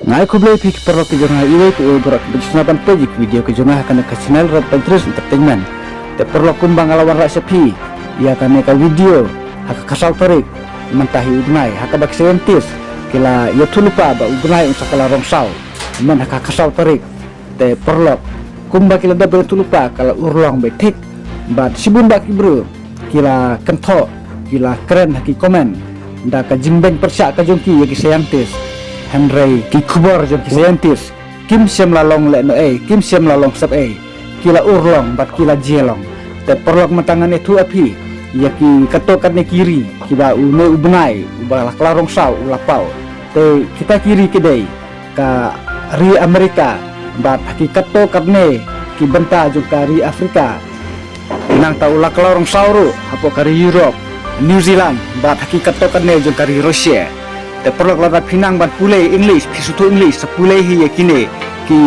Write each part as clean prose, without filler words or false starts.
Ngai ku beli pik perlu ke jurnal ini ku berak bersenapan pejik video ke jurnal akan ke channel Red Pantrus Entertainment. Te perlu kumbang alawan rak sepi. Ia akan ke video hak kasal tarik mentahi ugnai hak bak saintis kila ia tu lupa ba ugnai unsakala rongsau. Man hak kasal tarik te perlu kumbang kila da tu lupa kala urlong betik bat sibun baki bro kila kento kila keren haki komen da ka jimbeng persyak ka jongki ya ki saintis. Henry ki kubor jong ki saintis kim siam lalong le no kim siam lalong sap kila urlong bat kila jelong te perlok matangan itu api ya ki katokan ne kiri kiba une ubenai ubala klarong sau ulapau te kita kiri kedai ka ri Amerika bat hakikat to karne ki benta jong kari Afrika nang ta ula klarong sauru apo kari Europe New Zealand bat hakikat to karne jong kari Rusia te perlu lada pinang ban pulai English pisutu English sepulai hi yakine ki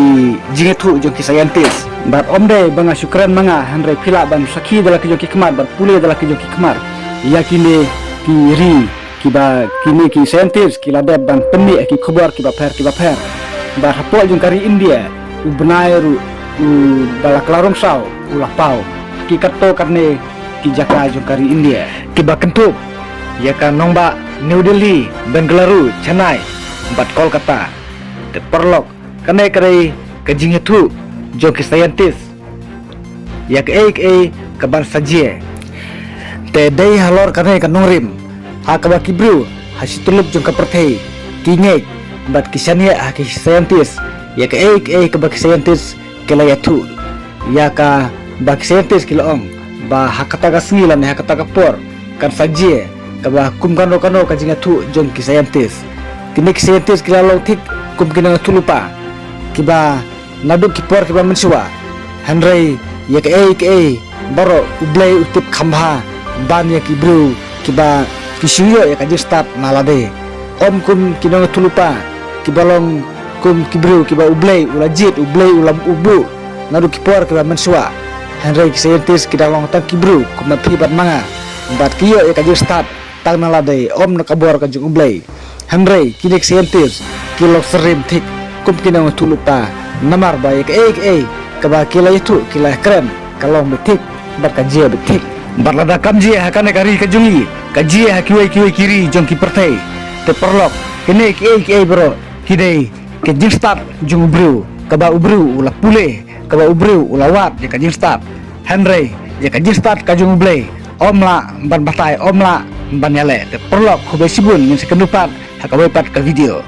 jingetu jong ki saintis bat omde banga syukran manga handre pila ban saki dala ki jong ki kemar bat pulai dala ki jong ki kemar yakine ki ri ki ba kini ki saintis ki lada ban penni ki khabar ki ba per bat hapo jong kari India u benairu u dala klarong sau u lapau ki katto karne ki jaka jong kari India ki ba kentup ya kan nongba New Delhi, Bengaluru, Chennai, bat Kolkata, te perlok, kane kare kajing itu, jong ki saintis, yak kaban saje, te day halor kane kanungrim, hakaba kibru, hasitulup jong kapertei, kingek, bat kisania haki saintis, yak kabak saintis kelayatu, yaka bak saintis kilaong, ba hakataga singilan hakataga por, kan saje. Kaba kum kano kajinga tu jong ki saintis kini ki saintis kila long tik kum kina tu lupa kiba naduk kipor kiba mensua Henry ya ke baro ublay utip khambha ban ya kibru kiba kisuyo ya kajir start nalade om kum kina tu lupa kiba long kum kibru kiba ublay ulajit ublay ulam ubu naduk kipor kiba mensua Henry ki saintis kida long tak kibru kum napi bat manga bat kiyo ya kajir start tang nalade om nakabor ka jung ublay Henry kinek saintis kilo serim tik kum kina ngutulupa namar ba ek kaba kila itu kila keren kalong betik bat kajia betik bat lada kamji hakane kari kajungi kajia hakiwai kiri jong ki pertai te perlok kene ek bro hidai ke jing start jung ubru kaba ubru ula pule kaba ubru ula wat ya kajing start Henry ya kajing start kajung ublay omla ban batai omla ban yale te perlok khobesibun min sekendupat hakabai pat ka video